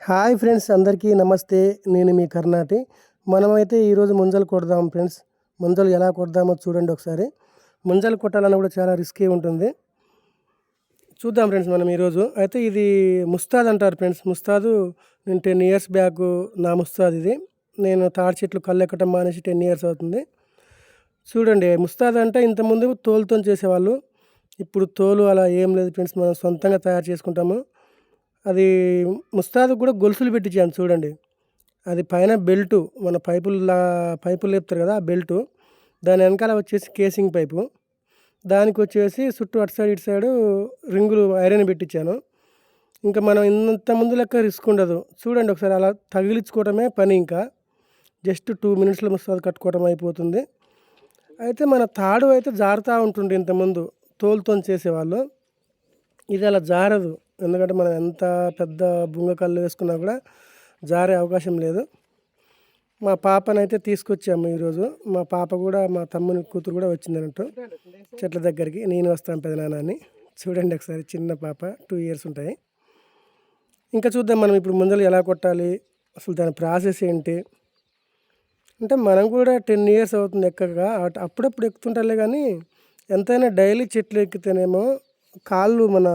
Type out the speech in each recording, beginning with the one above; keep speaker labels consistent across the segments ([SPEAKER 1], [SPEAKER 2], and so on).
[SPEAKER 1] Hi friends, అందరికీ నమస్తే. నేను మీ కర్ణాటి. మనమైతే ఈరోజు ముంజలు కొడదాం ఫ్రెండ్స్. ముంజలు ఎలా కొడదామో చూడండి ఒకసారి. ముంజలు కొట్టాలన్నా కూడా చాలా రిస్కీ ఉంటుంది. చూద్దాం ఫ్రెండ్స్ మనం ఈరోజు. అయితే ఇది ముస్తాద్ అంటారు ఫ్రెండ్స్. ముస్తాదు నేను 10 ఇయర్స్ బ్యాక్ నా ముస్తాద్ ఇది. నేను తాడి చెట్లు కళ్ళు ఎక్కటం మానేసి 10 ఇయర్స్ అవుతుంది. చూడండి, ముస్తాద్ అంటే ఇంతకుముందు తోలుతో చేసేవాళ్ళు. ఇప్పుడు తోలు అలా ఏం లేదు ఫ్రెండ్స్, మనం సొంతంగా తయారు చేసుకుంటాము. అది ముస్తాదుకు కూడా గొలుసులు పెట్టించాను చూడండి. అది పైన బెల్టు, మన పైపులు లేపుతారు కదా, ఆ బెల్టు. దాని వెనకాల వచ్చేసి కేసింగ్ పైపు. దానికి వచ్చేసి చుట్టూ అటు సైడ్ ఇటు సైడు రింగులు ఐరన్ పెట్టించాను. ఇంకా మనం ఇంత ముందు లెక్క రిస్క్ ఉండదు. చూడండి ఒకసారి, అలా తగిలించుకోవటమే పని. ఇంకా జస్ట్ 2 మినిట్స్లో ముస్తాదు కట్టుకోవడం అయిపోతుంది. అయితే మన తాడు అయితే జారుతూ ఉంటుంది ఇంతకుముందు తోలుతో చేసేవాళ్ళు. ఇది అలా జారదు, ఎందుకంటే మనం ఎంత పెద్ద బుంగ కళ్ళు వేసుకున్నా కూడా జారే అవకాశం లేదు. మా పాపనైతే తీసుకొచ్చాము ఈరోజు. మా పాప కూడా, మా తమ్ముని కూతురు కూడా వచ్చింది అన్నట్టు చెట్ల దగ్గరికి. నేను వస్తాను పెదనాన్న అని. చూడండి ఒకసారి, చిన్న పాప 2 ఇయర్స్ ఉంటాయి. ఇంకా చూద్దాం మనం ఇప్పుడు ముంజలు ఎలా కొట్టాలి, అసలు దాని ప్రాసెస్ ఏంటి అంటే. మనం కూడా 10 ఇయర్స్ అవుతుంది ఎక్కగా, అప్పుడప్పుడు ఎక్కుతుంటాలే. కానీ ఎంతైనా డైలీ చెట్లు ఎక్కితేనేమో కాళ్ళు, మన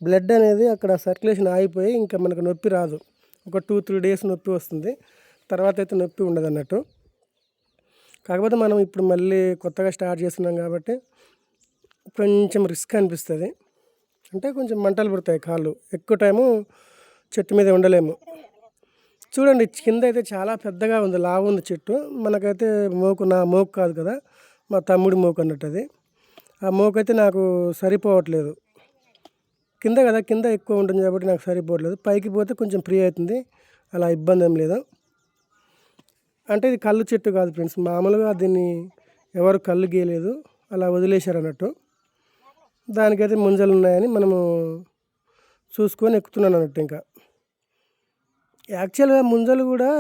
[SPEAKER 1] బ్లడ్ అనేది అక్కడ సర్క్యులేషన్ ఆగిపోయి ఇంకా మనకు నొప్పి రాదు. ఒక 2-3 డేస్ నొప్పి వస్తుంది, తర్వాత అయితే నొప్పి ఉండదు అన్నట్టు. కాకపోతే మనం ఇప్పుడు మళ్ళీ కొత్తగా స్టార్ట్ చేస్తున్నాం కాబట్టి కొంచెం రిస్క్ అనిపిస్తుంది. అంటే కొంచెం మంటలు పుడతాయి కాళ్ళు, ఎక్కువ టైము చెట్టు మీద ఉండలేము. చూడండి, కింద అయితే చాలా పెద్దగా ఉంది, లావు ఉంది చెట్టు. మనకైతే నా మోకు కాదు కదా, మా తమ్ముడి మోకు అన్నట్టు అది. ఆ మోకు అయితే నాకు సరిపోవట్లేదు. కింద కదా, కింద ఎక్కువ ఉంటుంది కాబట్టి నాకు సరిపోవట్లేదు. పైకి పోతే కొంచెం ఫ్రీ అవుతుంది, అలా ఇబ్బంది ఏం లేదు. అంటే ఇది కళ్ళు చెట్టు కాదు ఫ్రెండ్స్, మామూలుగా దీన్ని ఎవరు కళ్ళు గీయలేదు, అలా వదిలేశారు అన్నట్టు. దానికైతే ముంజలు ఉన్నాయని మనము చూసుకొని ఎక్కుతున్నాను అన్నట్టు. ఇంకా యాక్చువల్గా ముంజలు కూడా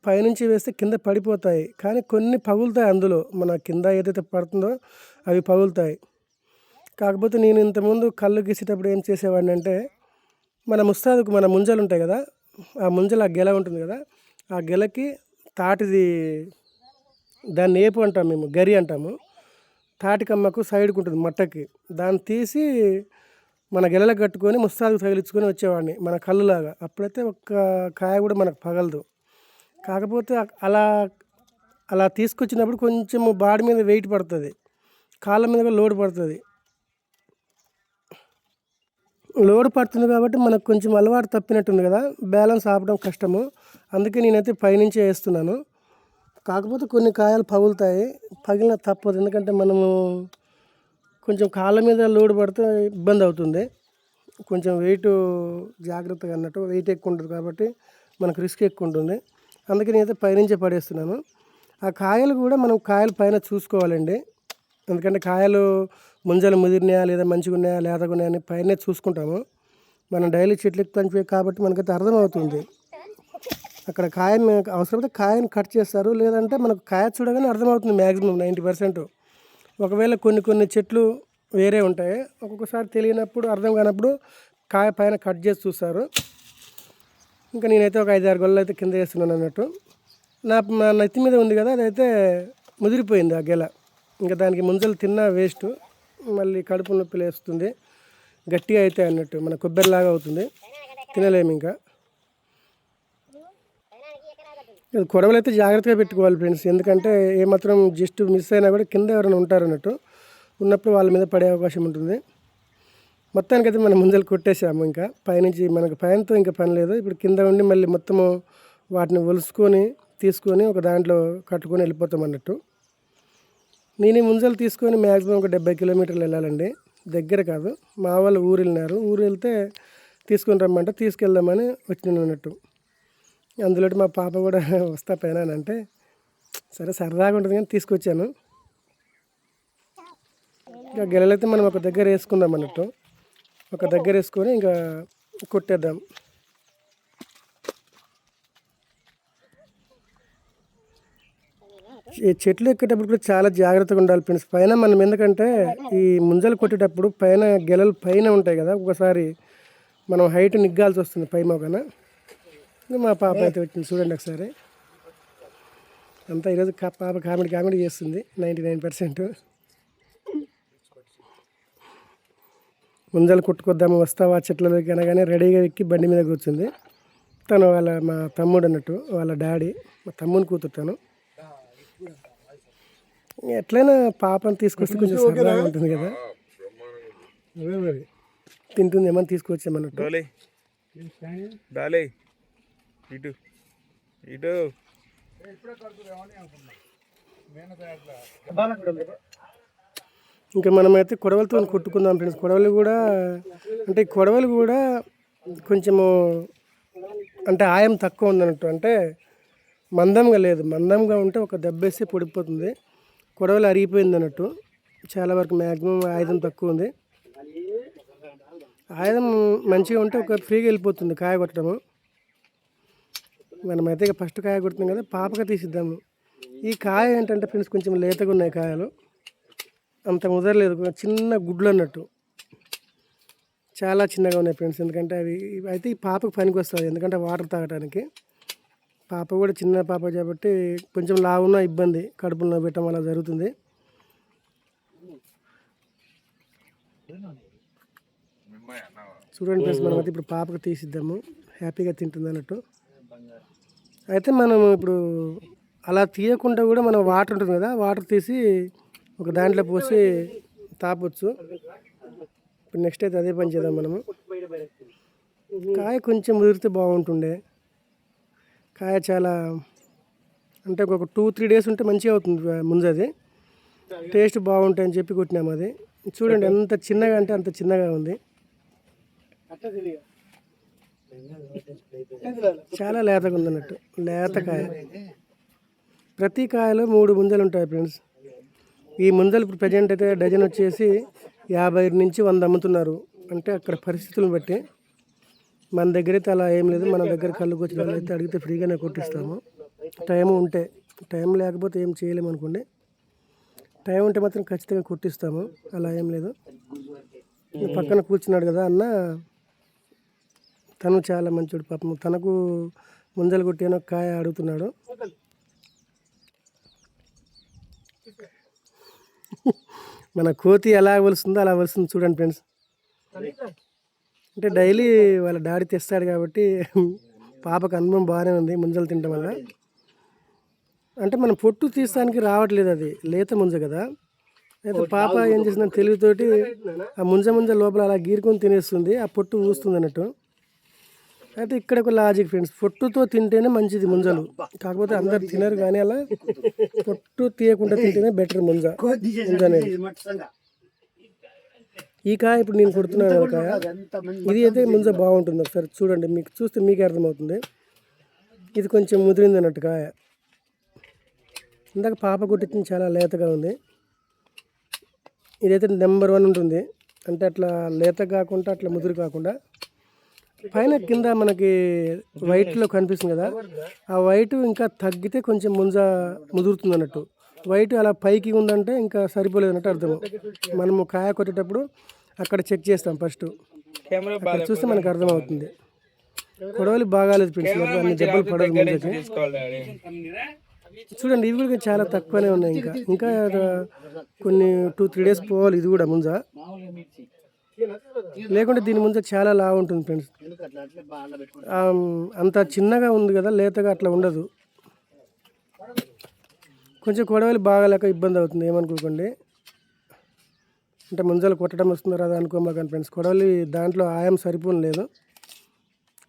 [SPEAKER 1] పైనుంచి వేస్తే కింద పడిపోతాయి, కానీ కొన్ని పగులుతాయి అందులో. మన కింద ఏదైతే పడుతుందో అవి పగులుతాయి. కాకపోతే నేను ఇంతకుముందు కళ్ళు గీసేటప్పుడు ఏం చేసేవాడిని అంటే, మన ముస్తాదుకు మన ముంజలు ఉంటాయి కదా, ఆ ముంజలు, ఆ గెల ఉంటుంది కదా, ఆ గెలకి తాటిది, దాన్ని ఏపు అంటాము మేము, గరి అంటాము. తాటికమ్మకు సైడ్కి ఉంటుంది మట్టకి, దాన్ని తీసి మన గెలలకు కట్టుకొని ముస్తాదుకు తగిలించుకొని వచ్చేవాడిని, మన కళ్ళులాగా. అప్పుడైతే ఒక్క కాయ కూడా మనకు పగలదు. కాకపోతే అలా అలా తీసుకొచ్చినప్పుడు కొంచెము బాడీ మీద వెయిట్ పడుతుంది, కాళ్ళ మీద కూడా లోడ్ పడుతుంది. లోడ్ పడుతుంది కాబట్టి మనకు కొంచెం అలవాటు తప్పినట్టుంది కదా, బ్యాలెన్స్ ఆపడం కష్టము. అందుకే నేనైతే పైనుంచే వేస్తున్నాను. కాకపోతే కొన్ని కాయలు పగులుతాయి, పగిలిన తప్పదు. ఎందుకంటే మనము కొంచెం కాళ్ళ మీద లోడ్ పడితే ఇబ్బంది అవుతుంది. కొంచెం వెయిట్ జాగ్రత్తగా అన్నట్టు, వెయిట్ ఎక్కువ ఉంటుంది కాబట్టి మనకు రిస్క్ ఎక్కువ ఉంటుంది. అందుకే నేనైతే పైనుంచే పడేస్తున్నాను. ఆ కాయలు కూడా మనం కాయలు పైన చూసుకోవాలండి. ఎందుకంటే కాయలు ముంజలు ముదిరినాయా లేదా మంచిగా ఉన్నాయా లేతగా ఉన్నాయా అని పైన చూసుకుంటాము. మనం డైలీ చెట్లు ఎక్కుతాం కాబట్టి మనకైతే అర్థమవుతుంది. అక్కడ కాయని అవసరమైతే కాయని కట్ చేస్తారు, లేదంటే మనకు కాయ చూడగానే అర్థమవుతుంది మ్యాక్సిమం 90%. ఒకవేళ కొన్ని చెట్లు వేరే ఉంటాయి, ఒక్కొక్కసారి తెలియనప్పుడు, అర్థం కానప్పుడు కాయ పైన కట్ చేసి చూస్తారు. ఇంకా నేనైతే ఒక 5-6 గొల్లలు అయితే కింద వేస్తున్నాను అన్నట్టు. నా నెత్తి మీద ఉంది కదా, అదైతే ముదిరిపోయింది ఆ గెల. ఇంకా దానికి ముంజలు తిన్నా వేస్ట్, మళ్ళీ కడుపు నొప్పి లేస్తుంది, గట్టిగా అయితే అన్నట్టు, మన కొబ్బరిలాగా అవుతుంది, తినలేము. ఇంకా కొడవలు అయితే జాగ్రత్తగా పెట్టుకోవాలి ఫ్రెండ్స్. ఎందుకంటే ఏమాత్రం జస్ట్ మిస్ అయినా కూడా కింద ఎవరైనా ఉంటారు అన్నట్టు, ఉన్నప్పుడు వాళ్ళ మీద పడే అవకాశం ఉంటుంది. మొత్తానికైతే మనం ముంజలు కొట్టేసాము. ఇంకా పైనుంచి మనకు పైనతో ఇంకా పని లేదు. ఇప్పుడు కింద ఉండి మళ్ళీ మొత్తము వాటిని ఒలుసుకొని తీసుకొని ఒక దాంట్లో కట్టుకొని వెళ్ళిపోతాం అన్నట్టు. నేను ఈ ముంజలు తీసుకొని మ్యాక్సిమం ఒక 70 కిలోమీటర్లు వెళ్ళాలండి, దగ్గర కాదు. మా వాళ్ళు ఊరు వెళ్ళినారు, ఊరు వెళ్తే తీసుకొని రమ్మంటే తీసుకెళ్దామని వచ్చినాను అన్నట్టు. అందులో మా పాప కూడా వస్తా పైన అంటే, సరే సరదాగా ఉంటుంది కానీ తీసుకొచ్చాను. ఇంకా గెలలైతే మనం ఒక దగ్గర వేసుకుందాం అన్నట్టు, ఒక దగ్గర వేసుకొని ఇంకా కొట్టేద్దాం. ఈ చెట్లు ఎక్కేటప్పుడు కూడా చాలా జాగ్రత్తగా ఉండాలి ఫ్రెండ్స్. పైన మనం ఎందుకంటే ఈ ముంజలు కొట్టేటప్పుడు పైన గెలలు పైన ఉంటాయి కదా, ఒకసారి మనం హైట్ నిగ్గాల్సి వస్తుంది పై మొక్కన. మా పాప అయితే వచ్చింది చూడండి ఒకసారి. అంతా ఈరోజు పాప కామెడీ చేస్తుంది 99%. ముంజలు కొట్టుకొద్దాము వస్తావా చెట్లలోకి అనగానే రెడీగా ఎక్కి బండి మీద కూర్చుంది. తను మా తమ్ముడు అన్నట్టు, వాళ్ళ డాడీ, మా తమ్ముని కూతురు తను. ఎట్లయినా పాపను తీసుకొస్తే కొంచెం సరదాగా ఉంటుంది కదా, తింటుంది ఏమని తీసుకొచ్చామన్నట్టు. ఇంకా మనమైతే కొడవలతో కొట్టుకుందాం ఫ్రెండ్స్. కొడవలు కూడా కొంచెము అంటే ఆయం తక్కువ ఉందన్నట్టు, అంటే మందంగా లేదు. మందంగా ఉంటే ఒక దెబ్బేసి పొడిపోతుంది. కొడవలు అరిగిపోయింది అన్నట్టు. చాలా వరకు మ్యాక్సిమం ఆయుధం తక్కువ ఉంది. ఆయుధం మంచిగా ఉంటే ఒక ఫ్రీగా వెళ్ళిపోతుంది కాయ కొట్టడము. మనమైతే ఇక ఫస్ట్ కాయ కొడుతున్నాం కదా, పాపగా తీసిద్దాము. ఈ కాయ ఏంటంటే ఫ్రెండ్స్ కొంచెం లేతగా ఉన్నాయి కాయలు, అంత ముదరలేదు, చిన్న గుడ్లు అన్నట్టు, చాలా చిన్నగా ఉన్నాయి ఫ్రెండ్స్. ఎందుకంటే అవి అయితే ఈ పాపకు పనికి వస్తుంది, ఎందుకంటే వాటర్ తాగడానికి. పాప కూడా చిన్న పాప కాబట్టి కొంచెం లావున్న ఇబ్బంది, కడుపులో పెట్టడం అలా జరుగుతుంది. చూడండి ఫ్రెండ్స్, మనమైతే ఇప్పుడు పాపకు తీసిద్దాము, హ్యాపీగా తింటుంది అన్నట్టు. అయితే మనం ఇప్పుడు అలా తీయకుండా కూడా మనం వాటర్ ఉంటుంది కదా, వాటర్ తీసి ఒక దాంట్లో పోసి తాపొచ్చు. ఇప్పుడు నెక్స్ట్ అయితే అదే పని చేద్దాం మనము. కాయ కొంచెం ముదిరితే బాగుంటుండే. కాయ చాలా అంటే ఒక 2-3 డేస్ ఉంటే మంచిగా అవుతుంది ముంజది, టేస్ట్ బాగుంటాయని చెప్పి కొట్టినాము అది. చూడండి ఎంత చిన్నగా అంటే అంత చిన్నగా ఉంది, చాలా లేతగా ఉంది అన్నట్టు, లేత కాయ. ప్రతి కాయలో 3 ముంజలు ఉంటాయి ఫ్రెండ్స్. ఈ ముంజలు ఇప్పుడు ప్రజెంట్ అయితే డజన్ వచ్చేసి 50 నుంచి 100 అమ్ముతున్నారు. అంటే అక్కడ పరిస్థితులను బట్టి. మన దగ్గర అయితే అలా ఏం లేదు. మన దగ్గర కళ్ళు వచ్చిన వాళ్ళు అయితే అడిగితే ఫ్రీగానే కొట్టిస్తాము, టైం ఉంటే. టైం లేకపోతే ఏం చేయలేము అనుకోండి, టైం ఉంటే మాత్రం ఖచ్చితంగా కొట్టిస్తాము, అలా ఏం లేదు. పక్కన కూర్చున్నాడు కదా అన్న, తను చాలా మంచోడు పాపం. తనకు ముంజలు కొట్టాను కాయ అడుగుతున్నాడు. మన కోతి ఎలా వలుస్తుందో అలా వలుస్తుంది చూడండి ఫ్రెండ్స్. అంటే డైలీ వాళ్ళ డాడీ తెస్తాడు కాబట్టి పాపకు అనుభవం బాగానే ఉంది ముంజలు తినడం వల్ల. అంటే మనం పొట్టు తీస్తానికి రావట్లేదు, అది లేత ముంజ కదా. అయితే పాప ఏం చేసిందని తెలివితోటి ఆ ముంజ లోపల అలా గీరుకొని తినేస్తుంది, ఆ పొట్టు ఊస్తుంది అన్నట్టు. అయితే ఇక్కడ ఒక లాజిక్ ఫ్రెండ్స్, పొట్టుతో తింటేనే మంచిది ముంజలు. కాకపోతే అందరు తినరు, కానీ అలా పొట్టు తీయకుండా తింటేనే బెటర్ ముంజ అనేది. ఈ కాయ ఇప్పుడు నేను కొడుతున్నాను కదా కాయ, ఇది అయితే ముంజ బాగుంటుంది. ఒకసారి చూడండి, మీకు చూస్తే మీకే అర్థమవుతుంది. ఇది కొంచెం ముదిరింది అన్నట్టు కాయ. ఇందాక పాప కొట్టించింది చాలా లేతగా ఉంది. ఇదైతే నెంబర్ 1 ఉంటుంది, అంటే అట్లా లేత కాకుండా అట్లా ముదురు కాకుండా. పైన కింద మనకి వైట్లో కనిపిస్తుంది కదా, ఆ వైట్ ఇంకా తగ్గితే కొంచెం ముంజ ముదురుతుంది అన్నట్టు. వైట్ అలా పైకి ఉందంటే ఇంకా సరిపోలేదు అన్నట్టు అర్థం. మనము కాయ కొట్టేటప్పుడు అక్కడ చెక్ చేస్తాం ఫస్ట్, అక్కడ చూస్తే మనకు అర్థమవుతుంది. కొడవలి బాగాలేదు ఫ్రెండ్స్, అన్ని దెబ్బలు పడదు ముంజకి. చూడండి ఇవి కూడా చాలా తక్కువనే ఉన్నాయి. ఇంకా కొన్ని 2-3 డేస్ పోవాలి ఇది కూడా ముంజ, లేకుంటే దీని ముంజ చాలా లావు ఉంటుంది ఫ్రెండ్స్. అంత చిన్నగా ఉంది కదా, లేతగా అట్లా ఉండదు. కొంచెం కొడవలి బాగాలేక ఇబ్బంది అవుతుంది, ఏమనుకోకండి. అంటే ముంజలు కొట్టడం వస్తున్నారు అది అనుకోమాకండి ఫ్రెండ్స్. కొడవలి దాంట్లో ఆయం సరిపోను లేదు.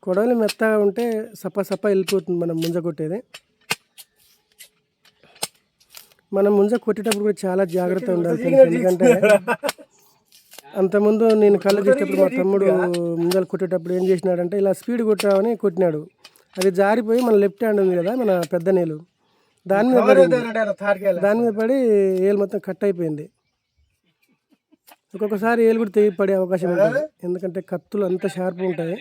[SPEAKER 1] కొడవలి మెత్తగా ఉంటే సప్ప వెళ్ళిపోతుంది మనం ముంజ కొట్టేది. మనం ముంజ కొట్టేటప్పుడు కూడా చాలా జాగ్రత్త ఉండాలి ఫ్రెండ్స్. ఎందుకంటే అంతకుముందు నేను కళ్ళు తీసేటప్పుడు మా తమ్ముడు ముంజలు కొట్టేటప్పుడు ఏం చేసినాడంటే ఇలా స్పీడ్ కొట్టామని కొట్టినాడు. అది జారిపోయి మన లెఫ్ట్ హ్యాండ్ ఉంది కదా, మన పెద్ద నీళ్ళు, దాని మీద పడి ఏలు మొత్తం కట్ అయిపోయింది. ఒక్కొక్కసారి ఏలు కూడా తెగి పడే అవకాశం ఉంటుంది, ఎందుకంటే కత్తులు అంత షార్ప్ ఉంటాయి.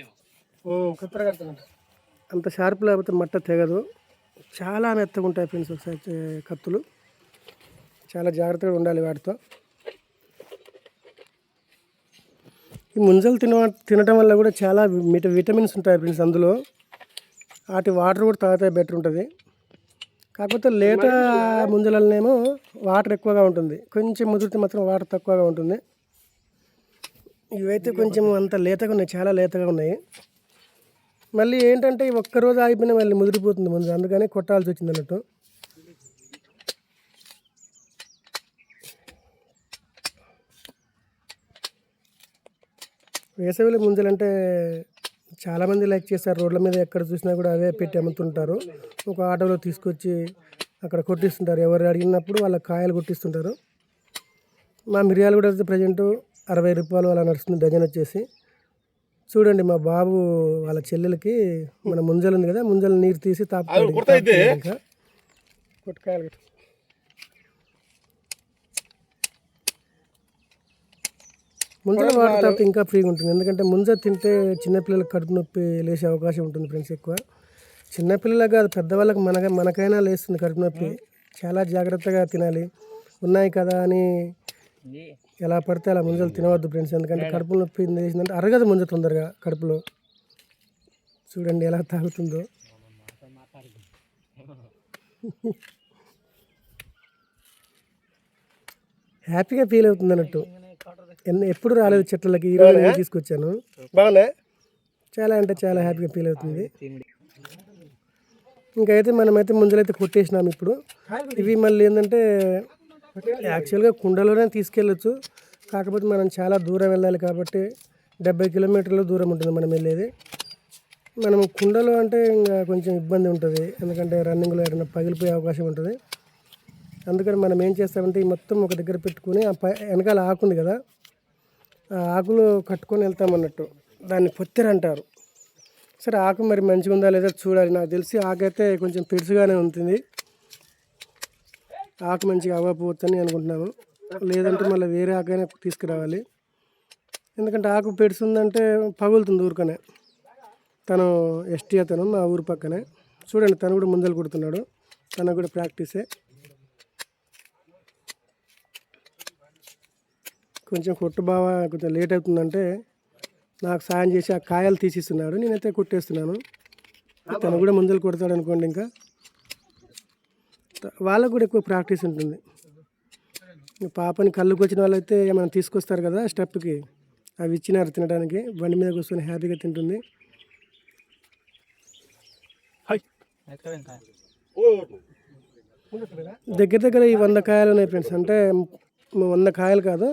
[SPEAKER 1] అంత షార్ప్ లేకపోతే మట్ట తెగదు, చాలా మెత్తగా ఉంటాయి ఫ్రెండ్స్. ఒకసారి కత్తులు చాలా జాగ్రత్తగా ఉండాలి వాటితో. ఈ ముంజలు తినటం వల్ల కూడా చాలా విటమిన్స్ ఉంటాయి ఫ్రెండ్స్ అందులో. వాటి వాటర్ కూడా తాగితే బెటర్ ఉంటుంది. కాకపోతే లేత ముంజలనేమో వాటర్ ఎక్కువగా ఉంటుంది, కొంచెం ముదిరితే మాత్రం వాటర్ తక్కువగా ఉంటుంది. ఇవైతే కొంచెం అంత లేతగా ఉన్నాయి, చాలా లేతగా ఉన్నాయి. మళ్ళీ ఏంటంటే ఒక్కరోజు ఆగిపోయినా మళ్ళీ ముదిరిపోతుంది ముందు, అందుకని కొట్టాల్సి వచ్చింది అన్నట్టు. వేసవిలో ముంజలంటే చాలామంది లైక్ చేస్తారు. రోడ్ల మీద ఎక్కడ చూసినా కూడా అవే పెట్టి అమ్ముతుంటారు. ఒక ఆటోలో తీసుకొచ్చి అక్కడ కొట్టిస్తుంటారు, ఎవరు అడిగినప్పుడు వాళ్ళ కాయలు కొట్టిస్తుంటారు. మా మిరియాలు కూడా అయితే ప్రజెంట్ 60 రూపాయలు అలా నడుస్తుంది డజన్ వచ్చేసి. చూడండి మా బాబు వాళ్ళ చెల్లెలకి మన ముంజలు ఉంది కదా, ముంజలు నీరు తీసి తాపుతాడు. ఇంకా కొట్టుకాయలు ముంజల వాటర్ తాపితే ఇంకా ఫ్రీగా ఉంటుంది, ఎందుకంటే ముంజ తింటే చిన్నపిల్లలకు కడుపు నొప్పి లేసే అవకాశం ఉంటుంది ఫ్రెండ్స్. ఎక్కువ చిన్నపిల్లలకు కాదు, పెద్దవాళ్ళకి మనకైనా లేస్తుంది కడుపు నొప్పి. చాలా జాగ్రత్తగా తినాలి. ఉన్నాయి కదా అని ఎలా పడితే అలా ముంజలు తినవద్దు ఫ్రెండ్స్, ఎందుకంటే కడుపు నొప్పి లేచిందంటే అరగదు ముంజ తొందరగా కడుపులో. చూడండి ఎలా తాగుతుందో. హ్యాపీగా ఫీల్ అవుతుంది అన్నట్టు. ఎప్పుడు రాలేదు చెట్లకి, ఈరోజు తీసుకొచ్చాను. బాగున్నా, చాలా అంటే చాలా హ్యాపీగా ఫీల్ అవుతుంది. ఇంకైతే మనమైతే ముంజలైతే కొట్టేసినాము ఇప్పుడు. ఇవి మళ్ళీ ఏంటంటే యాక్చువల్గా కుండలోనే తీసుకెళ్ళచ్చు, కాకపోతే మనం చాలా దూరం వెళ్ళాలి కాబట్టి 70 కిలోమీటర్ల దూరం ఉంటుంది మనం వెళ్ళేది. మనం కుండలో అంటే ఇంకా కొంచెం ఇబ్బంది ఉంటుంది, ఎందుకంటే రన్నింగ్లో ఏదైనా పగిలిపోయే అవకాశం ఉంటుంది. అందుకని మనం ఏం చేస్తామంటే ఈ మొత్తం ఒక దగ్గర పెట్టుకుని ఆ వెనకాల ఆకుంది కదా, ఆ ఆకులు కట్టుకొని వెళ్తామన్నట్టు. దాన్ని పొత్తెర అంటారు. సరే ఆకు మరి మంచిగా ఉందా లేదా చూడాలి. నాకు తెలిసి ఆకు అయితే కొంచెం పెరుసుగానే ఉంటుంది, ఆకు మంచిగా అవ్వకపోవచ్చని అనుకుంటున్నాను. లేదంటే మళ్ళీ వేరే ఆకైనా తీసుకురావాలి, ఎందుకంటే ఆకు పెడుతుందంటే పగులుతుంది ఊరికనే. తను ఎస్టీ అతను మా ఊరు పక్కనే. చూడండి తను కూడా ముందలు కొడుతున్నాడు, తనకు కూడా ప్రాక్టీసే. కొంచెం కొట్టు బాగా కొంచెం లేట్ అవుతుందంటే నాకు సాయం చేసి ఆ కాయలు తీసిస్తున్నాడు, నేనైతే కొట్టేస్తున్నాను. తను కూడా ముందలు కొడతాడు అనుకోండి. ఇంకా వాళ్ళకు కూడా ఎక్కువ ప్రాక్టీస్ ఉంటుంది. పాపని కళ్ళుకి వచ్చిన వాళ్ళైతే ఏమైనా తీసుకొస్తారు కదా స్టెప్కి, అవి ఇచ్చినారు తినడానికి. బండి మీద కూర్చొని హ్యాపీగా తింటుంది. దగ్గర దగ్గర ఈ 100 కాయలు ఉన్నాయి ఫ్రెండ్స్. అంటే 100 కాయలు కాదు,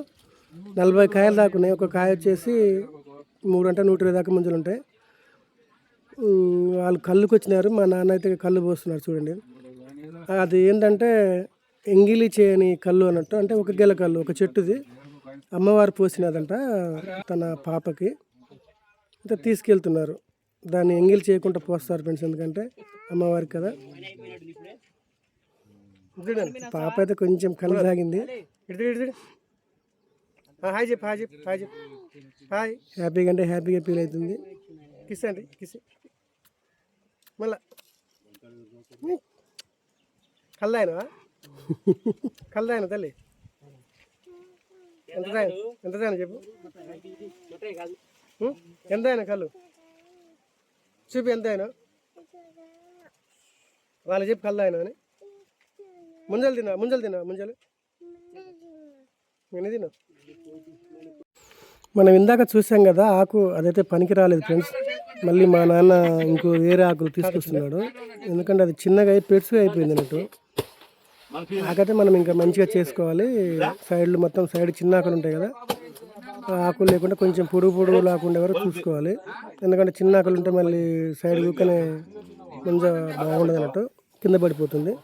[SPEAKER 1] 40 కాయలు దాకా ఉన్నాయి. ఒక కాయ వచ్చేసి 3 అంటే 120 దాకా ముంజలు ఉంటాయి. వాళ్ళు కళ్ళుకి వచ్చినారు, మా నాన్న అయితే కళ్ళు పోస్తున్నారు చూడండి. అది ఏంటంటే ఎంగిలి చేయని కళ్ళు అన్నట్టు, అంటే ఒక గెల కళ్ళు, ఒక చెట్టుది అమ్మవారు పోసినదంట తన పాపకి. అంటే తీసుకెళ్తున్నారు, దాన్ని ఎంగిలి చేయకుండా పోస్తారు ఫ్రెండ్స్, ఎందుకంటే అమ్మవారికి కదా. పాప అయితే కొంచెం కళ్ళు తాగింది. హాయ్ చెప్పు, హాయ్ చెప్పు, హాయ్ చెప్పు, హాయ్. హ్యాపీగా అంటే హ్యాపీగా ఫీల్ అవుతుంది. కిస్ అండి, కిస్. మళ్ళా కల్దాయనా, కల్దాయన తల్లి. ఎంతదాయన చెప్పు, ఎంతైనా కళ్ళు చూపి, ఎంతైనా వాళ్ళు చెప్పి కల్దాయన అని. ముంజలు తిన్నా, ముంజలు తిన్నా, ముంజలు నేను తిన్నా. మనం ఇందాక చూసాం కదా ఆకు, అదైతే పనికి రాలేదు ఫ్రెండ్స్. మళ్ళీ మా నాన్న ఇంకో వేరే ఆకులు తీసుకొస్తున్నాడు, ఎందుకంటే అది చిన్నగా పెరుసుగా అయిపోయింది అన్నట్టు. ఆకైతే మనం ఇంకా మంచిగా చేసుకోవాలి. సైడ్లు మొత్తం సైడ్ చిన్న ఆకులు ఉంటాయి కదా, ఆ ఆకులు లేకుండా కొంచెం పొడుగు లేకుండా వరకు చూసుకోవాలి, ఎందుకంటే చిన్న ఆకులు ఉంటే మళ్ళీ సైడ్ ఊకనే ముంజ బాగుండదు అన్నట్టు, కింద పడిపోతుంది.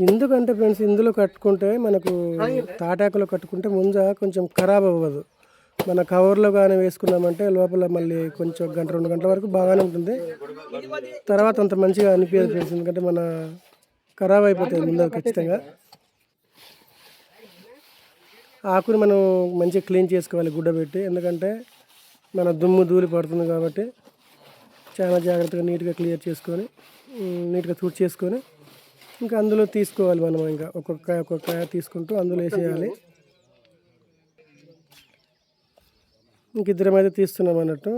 [SPEAKER 1] ఎందుకంటే ఫ్రెండ్స్ ఇందులో కట్టుకుంటే మనకు తాటాకులో కట్టుకుంటే ముంజ కొంచెం ఖరాబ్ అవ్వదు. మన కవర్లో కానీ వేసుకున్నామంటే లోపల మళ్ళీ కొంచెం 1-2 గంటల వరకు బాగానే ఉంటుంది, తర్వాత అంత మంచిగా అనిపించదు ఫ్రెండ్స్, ఎందుకంటే మన ఖరాబ్ అయిపోతుంది ముందు ఖచ్చితంగా. ఆకుని మనం మంచిగా క్లీన్ చేసుకోవాలి గుడ్డ పెట్టి, ఎందుకంటే మన దుమ్ము ధూళి పడుతుంది కాబట్టి చాలా జాగ్రత్తగా నీట్గా క్లియర్ చేసుకొని నీట్గా తుడి చేసుకొని ఇంకా అందులో తీసుకోవాలి మనం. ఇంకా ఒక్కొక్క కాయ తీసుకుంటూ అందులో వేసేయాలి. ఇంకిద్దరం అయితే తీస్తున్నాం అన్నట్టు.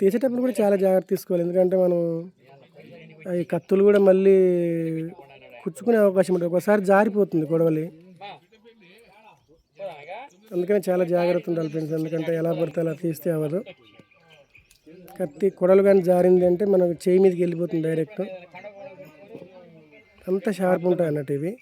[SPEAKER 1] తీసేటప్పుడు కూడా చాలా జాగ్రత్త తీసుకోవాలి, ఎందుకంటే మనం ఈ కత్తులు కూడా మళ్ళీ కుచ్చుకునే అవకాశం ఉంటుంది, ఒకసారి జారిపోతుంది గొడవలి. అందుకని చాలా జాగ్రత్త ఉండాలి ఫ్రెండ్స్, ఎందుకంటే ఎలా పడితే అలా తీస్తే అవ్వదు. కత్తి కొడలు కానీ జారింది అంటే మనకు చేయి మీదకి వెళ్ళిపోతుంది డైరెక్ట్. అంత షార్ప్ ఉంటాయి అన్నట్టు ఇవి.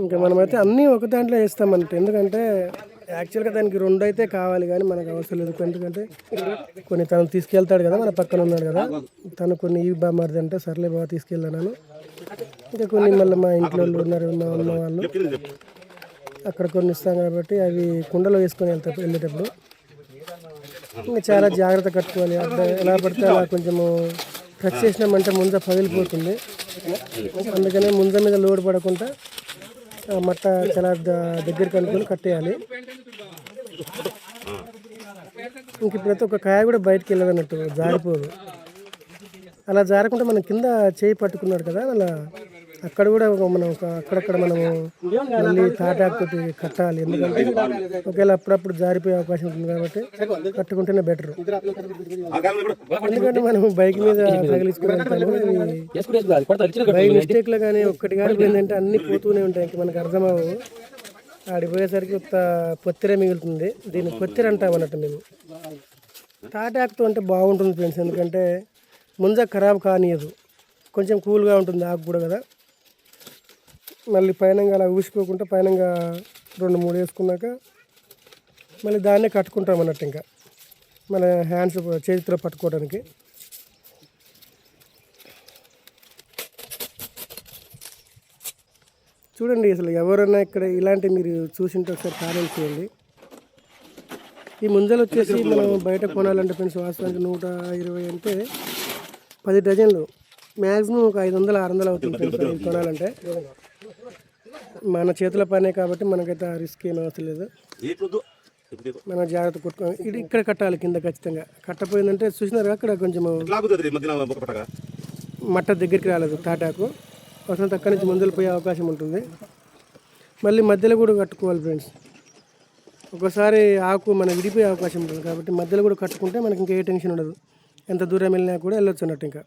[SPEAKER 1] ఇంకా మనమైతే అన్నీ ఒక దాంట్లో వేస్తామన్నట్టు, ఎందుకంటే యాక్చువల్గా దానికి 2 అయితే కావాలి, కానీ మనకు అవసరం లేదు. ఎందుకంటే కొన్ని తను తీసుకెళ్తాడు కదా, మన పక్కన ఉన్నాడు కదా, తను కొన్ని ఇవి బామారిది అంటే సర్లే బాగా తీసుకెళ్ళాను. ఇంకా కొన్ని మళ్ళీ మా ఇంట్లో ఉన్నారు, మా అమ్మ వాళ్ళు, అక్కడ కొన్ని ఇస్తాం కాబట్టి అవి కుండలో వేసుకొని వెళ్ళేటప్పుడు ఇంకా చాలా జాగ్రత్త కట్టుకోవాలి. ఎలా పడితే అలా కొంచెము టచ్ చేసినామంటే ముంజ పగిలిపోతుంది. అందుకనే ముంజ మీద లోడ్ పడకుండా మట్ట చాలా దగ్గరికి అనుకుని కట్టేయాలి. ఇంక ఇప్పుడైతే ఒక కాయ కూడా బయటకు వెళ్ళదన్నట్టు, జారిపోదు. అలా జారకుండా మనం కింద చేయి పట్టుకున్నాడు కదా, అలా అక్కడ కూడా మనం అక్కడక్కడ మనము మళ్ళీ తాటాకుతోటి కట్టాలి, ఎందుకంటే ఒకవేళ అప్పుడప్పుడు జారిపోయే అవకాశం ఉంటుంది కాబట్టి కట్టుకుంటేనే బెటర్. ఎందుకంటే మనం బైక్ మీద తగిలించుకుని బై మిస్టేక్లో కానీ ఒక్కటి కానీ పోయిందంటే అన్నీ పోతూనే ఉంటాయి, ఇంక మనకు అర్థమవు. ఆడిపోయేసరికి పొత్తిరే మిగులుతుంది. దీన్ని పొత్తిర అంటాం అన్నట్టు మేము. తాటాకుతో అంటే బాగుంటుంది ఫ్రెండ్స్, ఎందుకంటే ముంజ ఖరాబ్ కానియదు, కొంచెం కూల్గా ఉంటుంది ఆకు కూడా కదా. మళ్ళీ పైనంగా అలా ఊసిపోకుండా పైనంగా 2-3 వేసుకున్నాక మళ్ళీ దాన్నే కట్టుకుంటాం అన్నట్టు, ఇంకా మన హ్యాండ్స్ చేతితో పట్టుకోవడానికి. చూడండి, అసలు ఎవరైనా ఇక్కడ ఇలాంటి మీరు చూసింటే ఒకసారి కామెంట్ చేయండి. ఈ ముంజలు వచ్చేసి మనం బయట కొనాలంటే ఫ్రెండ్స్ వాస్తవానికి 120 అంటే 10 డజన్లు, మ్యాక్సిమం ఒక 500-600 అవుతుంది ఫ్రెండ్స్ ఇది కొనాలంటే. మన చేతుల పనే కాబట్టి మనకైతే ఆ రిస్క్ ఏమీ అవసరం లేదు. మనం జాగ్రత్త కొట్టుకోవాలి. ఇది ఇక్కడ కట్టాలి కింద ఖచ్చితంగా. కట్టపోయిందంటే చూసినారు అక్కడ కొంచెం మట్ట దగ్గరికి రాలేదు తాటాకు, వసంత అక్కడి నుంచి ముందుకు పోయే అవకాశం ఉంటుంది. మళ్ళీ మధ్యలో కూడా కట్టుకోవాలి ఫ్రెండ్స్, ఒకసారి ఆకు మనం విడిపోయే అవకాశం ఉంటుంది కాబట్టి మధ్యలో కూడా కట్టుకుంటే మనకి ఇంకా ఏ టెన్షన్ ఉండదు, ఎంత దూరం వెళ్ళినా కూడా వెళ్ళొచ్చు అన్నట్టు. ఇంకా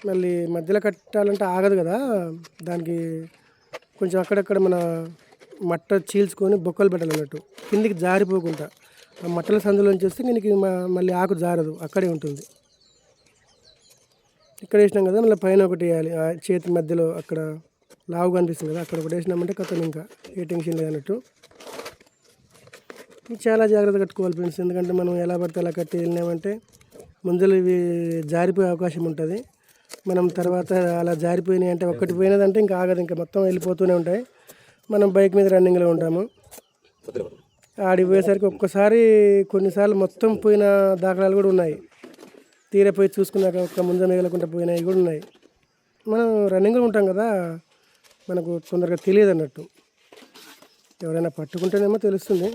[SPEAKER 1] మళ్ళీ మధ్యలో కట్టాలంటే ఆగదు కదా, దానికి కొంచెం అక్కడక్కడ మన మట్ట చీల్చుకొని బొక్కలు పెట్టాలన్నట్టు, కిందికి జారిపోకుండా. ఆ మట్టల సందులోంచి వస్తే దీనికి మళ్ళీ ఆకు జారదు, అక్కడే ఉంటుంది. ఇక్కడ వేసినాం కదా, మళ్ళీ పైన ఒకటి వేయాలి, ఆ చేతి మధ్యలో అక్కడ లావుగా అనిపిస్తుంది కదా, అక్కడ ఒకటి వేసినామంటే కథం ఇంకా ఏ టెన్షన్ లేదన్నట్టు. చాలా జాగ్రత్త కట్టుకోవాలి ఫ్రెండ్స్, ఎందుకంటే మనం ఎలా పడితే అలా కట్టి వెళ్ళినామంటే ముంజలు ఇవి జారిపోయే అవకాశం ఉంటుంది. మనం తర్వాత అలా జారిపోయినాయి అంటే ఒక్కటి పోయినదంటే ఇంకా ఆగదు, ఇంకా మొత్తం వెళ్ళిపోతూనే ఉంటాయి. మనం బైక్ మీద రన్నింగ్లో ఉంటాము. ఆడికి పోయేసరికి ఒక్కసారి కొన్నిసార్లు మొత్తం పోయిన దాఖలాలు కూడా ఉన్నాయి. తీరపోయి చూసుకున్నాక ఒక్క ముంజ మిగలకుండా పోయినవి కూడా ఉన్నాయి. మనం రన్నింగ్లో ఉంటాం కదా, మనకు తొందరగా తెలియదు అన్నట్టు. ఎవరైనా పట్టుకుంటేనేమో తెలుస్తుంది.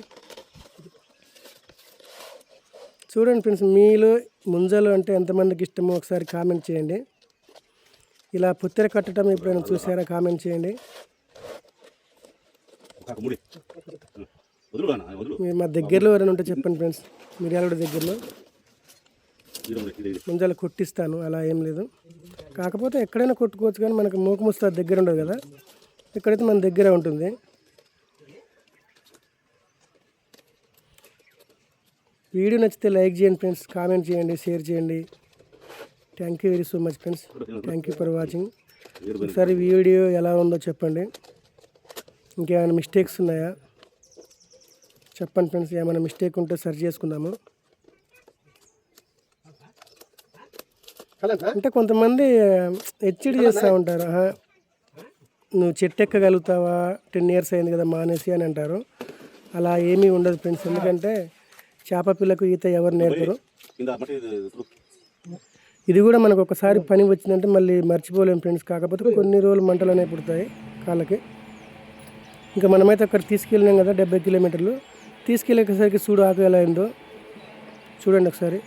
[SPEAKER 1] చూడండి ఫ్రెండ్స్, మీలో ముంజలు అంటే ఎంతమందికి ఇష్టమో ఒకసారి కామెంట్ చేయండి. ఇలా పుత్తెర కట్టడం ఎప్పుడైనా చూసారా కామెంట్ చేయండి. మీరు మా దగ్గరలో ఎవరైనా ఉంటే చెప్పండి ఫ్రెండ్స్, మిర్యాలగూడ దగ్గరలో ముంజలు కొట్టిస్తాను, అలా ఏం లేదు. కాకపోతే ఎక్కడైనా కొట్టుకోవచ్చు, కానీ మనకు మోకముస్తా దగ్గర ఉండదు కదా, ఇక్కడైతే మన దగ్గర ఉంటుంది. వీడియో నచ్చితే లైక్ చేయండి ఫ్రెండ్స్, కామెంట్ చేయండి, షేర్ చేయండి. Thank you very so much friends, thank you for watching. ఒకసారి వీడియో ఎలా ఉందో చెప్పండి, ఇంకేమైనా మిస్టేక్స్ ఉన్నాయా చెప్పండి ఫ్రెండ్స్. ఏమైనా మిస్టేక్ ఉంటే సరి చేసుకుందాము. అంటే కొంతమంది హెచ్డి చేస్తూ ఉంటారు, నువ్వు చెట్టు ఎక్కగలుగుతావా, 10 years అయింది కదా మానేసి అని అంటారు. అలా ఏమీ ఉండదు ఫ్రెండ్స్, ఎందుకంటే చేప పిల్లకు ఈత ఎవరు నేర్పరు. ఇది కూడా మనకు ఒకసారి పని వచ్చిందంటే మళ్ళీ మర్చిపోలేము ఫ్రెండ్స్. కాకపోతే కొన్ని రోజులు మంటలు అనేవి పుడతాయి కాళ్ళకి. ఇంకా మనమైతే అక్కడ తీసుకెళ్ళినాం కదా 70 kilometers, తీసుకెళ్ళేసరికి చూడు ఆకు ఎలా అయిందో చూడండి ఒకసారి.